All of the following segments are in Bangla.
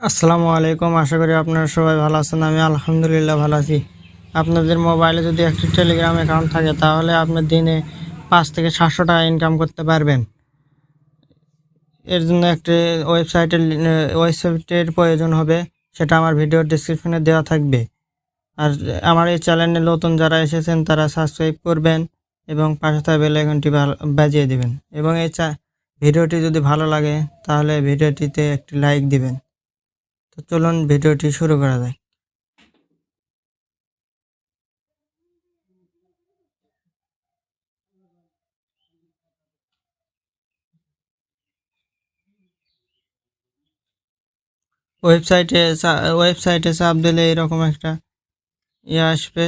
আসসালামু আলাইকুম। আশা করি আপনারা সবাই ভালো আছেন। আমি আলহামদুলিল্লাহ ভালো আছি। আপনাদের মোবাইলে যদি একটি টেলিগ্রাম অ্যাকাউন্ট থাকে তাহলে আপনি দিনে 5 থেকে 700 টাকা ইনকাম করতে পারবেন। এর জন্য একটি ওয়েবসাইটের প্রয়োজন হবে, সেটা আমার ভিডিওর ডেসক্রিপশনে দেওয়া থাকবে। আর আমার এই চ্যানেলে নতুন যারা এসেছেন তারা সাবস্ক্রাইব করবেন এবং পাশে থাকা বেল আইকনটি বাজিয়ে দিবেন। এবং ভিডিওটি যদি ভালো লাগে তাহলে ভিডিওটিতে একটি লাইক দিবেন। তো চলুন ভিডিওটি শুরু করা যায়। ওয়েবসাইটে চাপ দিলে এরকম একটা ইয়ে আসবে।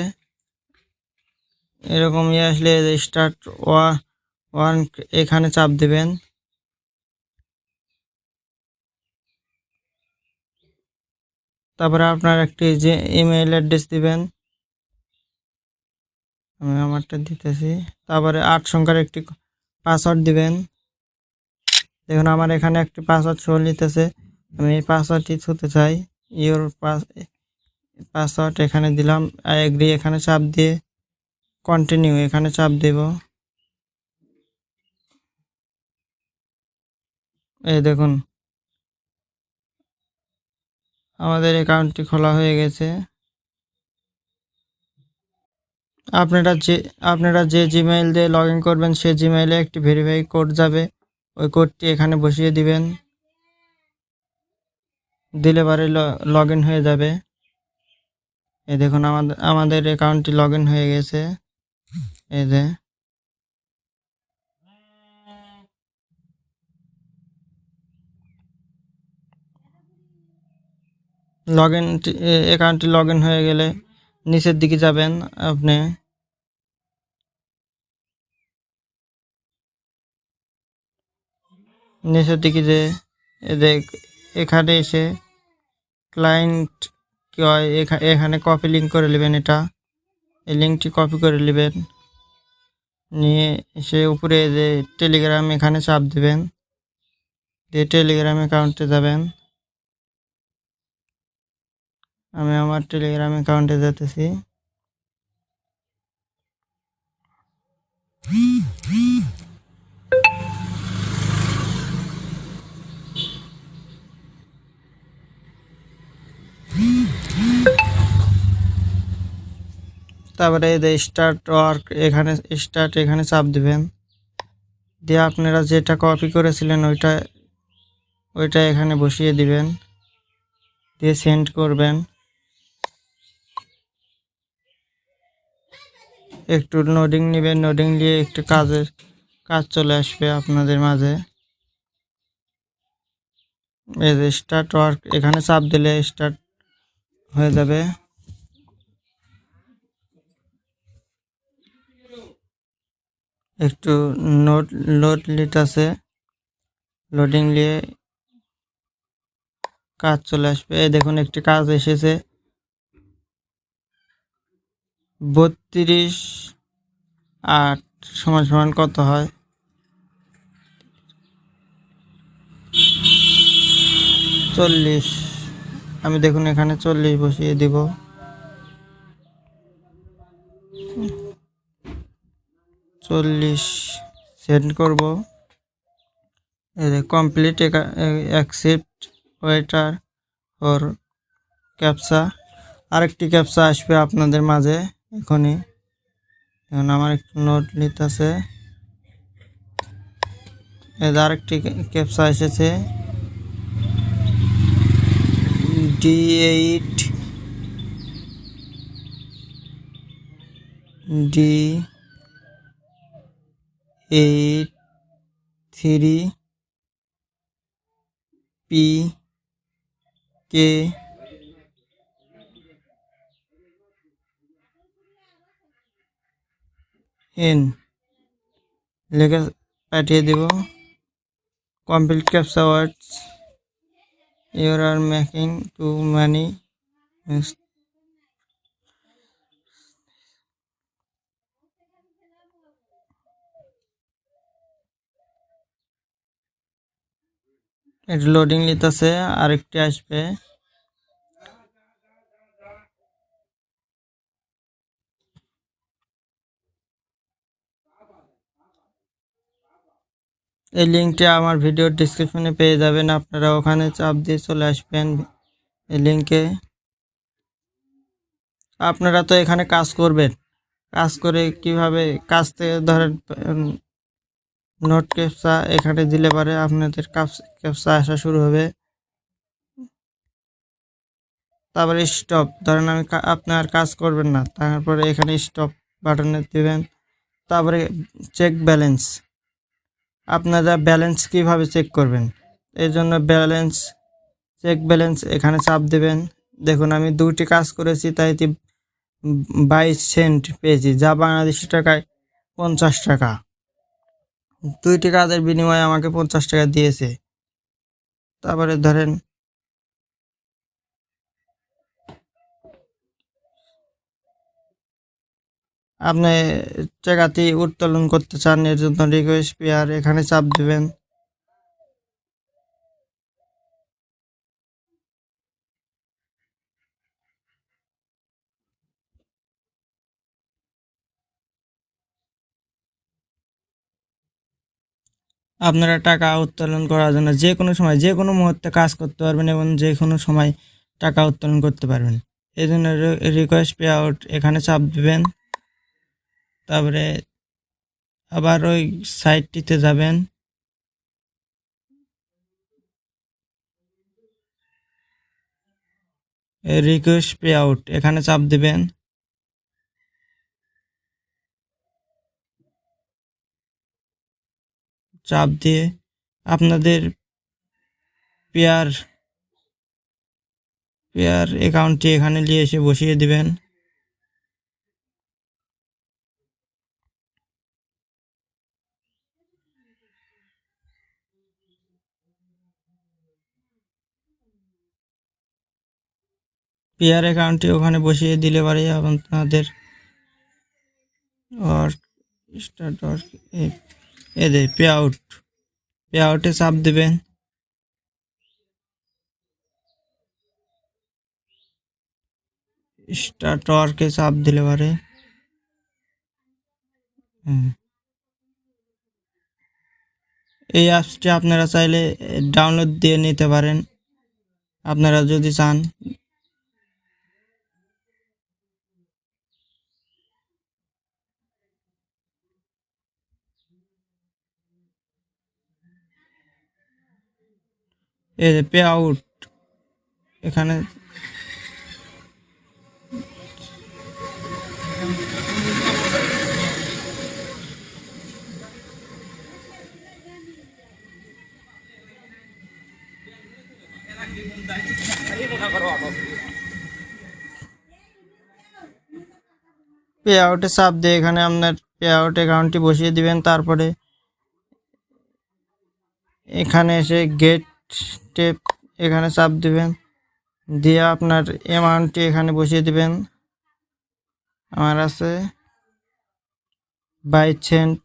এরকম ইয়ে আসলে স্টার্ট ওয়ান এখানে চাপ দিবেন। তারপরে আপনার একটি যে ইমেইল অ্যাড্রেস দিবেন, আমি আমারটা দিতেছি। তারপরে 8 সংখ্যার একটি পাসওয়ার্ড দিবেন। দেখুন আমার এখানে একটি পাসওয়ার্ড শো নিতেছে, আমি এই পাসওয়ার্ডটি ছুঁতে চাই। ইওর পাসওয়ার্ড এখানে দিলাম, এগ্রি এখানে চাপ দিয়ে কন্টিনিউ এখানে চাপ দেব। এই দেখুন আমাদের অ্যাকাউন্টটি খোলা হয়ে গেছে। আপনারা যে জিমেইল দিয়ে লগ ইন করবেন সেই জিমেইলে একটি ভেরিফাই কোড যাবে, ওই কোডটি এখানে বসিয়ে দিবেন। দিলে পরে লগ ইন হয়ে যাবে। এই দেখুন আমাদের অ্যাকাউন্টটি লগ ইন হয়ে গেছে। এই যে লগ ইন অ্যাকাউন্টটি লগ ইন হয়ে গেলে নিচের দিকে যাবেন আপনি। নিচের দিকে যে এখানে এসে ক্লায়েন্ট কি হয় এখানে কপি লিঙ্ক করে নেবেন। এই লিঙ্কটি কপি করে নেবেন, নিয়ে এসে উপরে যে টেলিগ্রাম এখানে চাপ দিবেন, দিয়ে টেলিগ্রাম অ্যাকাউন্টে যাবেন। আমি আমার টেলিগ্রাম অ্যাকাউন্টে যেতেছি। তারপরে এই যে স্টার্ট ওয়ার্ক এখানে চাপ দিবেন, দিয়ে আপনারা যেটা কপি করেছিলেন ওইটা এখানে বসিয়ে দিবেন, দিয়ে সেন্ড করবেন। একটু লোডিং নেবেন, লোডিং নিয়ে একটু কাজ চলে আসবে আপনাদের মাঝে। এই যে স্টার্ট ওয়ার্ক এখানে চাপ দিলে স্টার্ট হয়ে যাবে। একটু লোড নিতেছে, লোডিং নিয়ে কাজ চলে আসবে। এই দেখুন একটি কাজ এসেছে, 32 8 = কত হয়? 40। আমি দেখুন এখানে 40 বসিয়ে দিব। 40 সেন্ড করব। এই যে কমপ্লিট অ্যাকসেপ্ট ওয়েটার ওর ক্যাপচা। আরেকটি ক্যাপচা আসবে আপনাদের মাঝে এখনই। এখন আমার একটু নোট নিতেছে। এই যে আরেকটি ক্যাপচা এসেছে, D8 3PKN লিখে পাঠিয়ে দেব। Complete captcha words, you are making to money. এটা লোডিং নিতেছে, আরেকটি আসবে। এই লিঙ্কটি আমার ভিডিওর ডিসক্রিপশনে পেয়ে যাবেন, আপনারা ওখানে চাপ দিয়ে চলে আসবেন এই লিঙ্কে। আপনারা তো এখানে কাজ করবেন, কাজ করে কিভাবে কাজ থেকে ধরেন নোট ক্যাপচা এখানে দিলে পারে আপনাদের ক্যাপচা আসা শুরু হবে। তারপরে স্টপ, ধরেন আমি আপনার কাজ করবেন না, তারপরে এখানে স্টপ বাটনে দিবেন। তারপরে চেক ব্যালেন্স, আপনারা ব্যালেন্স কিভাবে চেক করবেন, এই জন্য চেক ব্যালেন্স এখানে চাপ দেবেন। দেখুন আমি 2টি কাজ করেছি, তাই 22 সেন্ট পেয়েছি, যা বাংলাদেশি টাকায় 50 টাকা। 2টি কাজের বিনিময়ে আমাকে 50 টাকা দিয়েছে। তারপরে ধরেন আপনি টাকাটি উত্তোলন করতে চান, এর জন্য রিকোয়েস্ট পেয়ার এখানে চাপ দেবেন। আপনারা টাকা উত্তোলন করার জন্য যে কোনো সময় যে কোনো মুহূর্তে কাজ করতে পারবেন এবং যে কোনো সময় টাকা উত্তোলন করতে পারবেন। এই জন্য রিকোয়েস্ট পে আউট এখানে চাপ দেবেন। তারপরে আবার ওই সাইটটিতে যাবেন, রিকোয়েস্ট পে আউট এখানে চাপ দেবেন। চাপ দিয়ে আপনাদের পেয়ার অ্যাকাউন্টটি এখানে নিয়ে এসে বসিয়ে দিবেন। পেয়ার অ্যাকাউন্টটি ওখানে বসিয়ে দিলে পারে আপনাদের ওয়ার্ক স্টার্ট ওয়ার্ক এদের পে আউটে চাপ দেবেন। স্টার্ট ওয়ার্কে চাপ দিলে পারে এই অ্যাপসটি আপনারা চাইলে ডাউনলোড দিয়ে নিতে পারেন আপনারা যদি চান। এই যে পে আউট এখানে পে আউটে চাপ দিয়ে এখানে আপনার পে আউট অ্যাকাউন্টটি বসিয়ে দিবেন। তারপরে এখানে এসে গেট স্টেপ এখানে চাপ দিবেন, দিয়ে আপনার অ্যামাউন্টটি এখানে বসিয়ে দিবেন। আমার আছে 22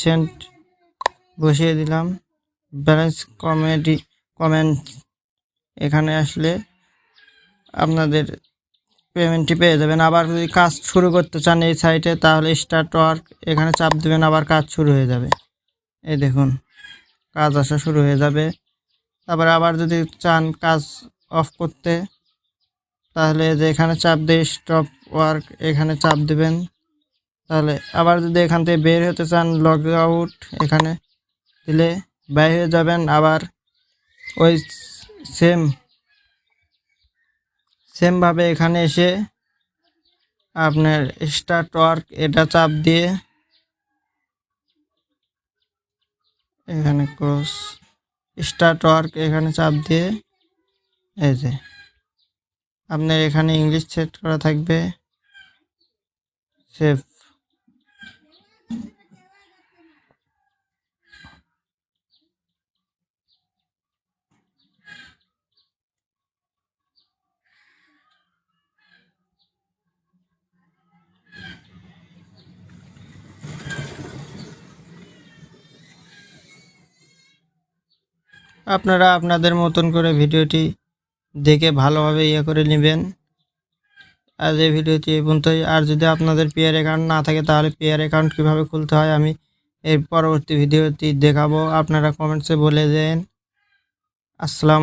সেন্ট বসিয়ে দিলাম। ব্যালেন্স কমেন্ট এখানে আসলে আপনাদের পেমেন্টটি পেয়ে যাবেন। আবার যদি কাজ শুরু করতে চান এই সাইটে, তাহলে স্টার্ট ওয়ার্ক এখানে চাপ দেবেন, আবার কাজ শুরু হয়ে যাবে। এই দেখুন কাজ আসা শুরু হয়ে যাবে। তারপরে আবার যদি চান কাজ অফ করতে, তাহলে যে এখানে চাপ দিয়ে স্টপ ওয়ার্ক এখানে চাপ দেবেন। তাহলে আবার যদি এখান থেকে বের হতে চান, লগ আউট এখানে দিলে বের হয়ে যাবেন। আবার ওই সেমভাবে এখানে এসে আপনার স্টার্ট ওয়ার্ক এটা চাপ দিয়ে এখানে ক্রস স্টার্ট ওয়ার্ক এখানে চাপ দিয়ে এই যে আপনার এখানে ইংলিশ সেট করা থাকবে, সেভ। আপনারা আপনাদের মতন করে ভিডিওটি দেখে ভালোভাবে করে নেবেন। আর এই ভিডিওটি এই পর্যন্তই। আর যদি আপনাদের পেয়ার অ্যাকাউন্ট না থাকে তাহলে পেয়ার অ্যাকাউন্ট কীভাবে খুলতে হয় আমি এর পরবর্তী ভিডিওটি দেখাবো। আপনারা কমেন্টসে বলে দেন। আসসালাম।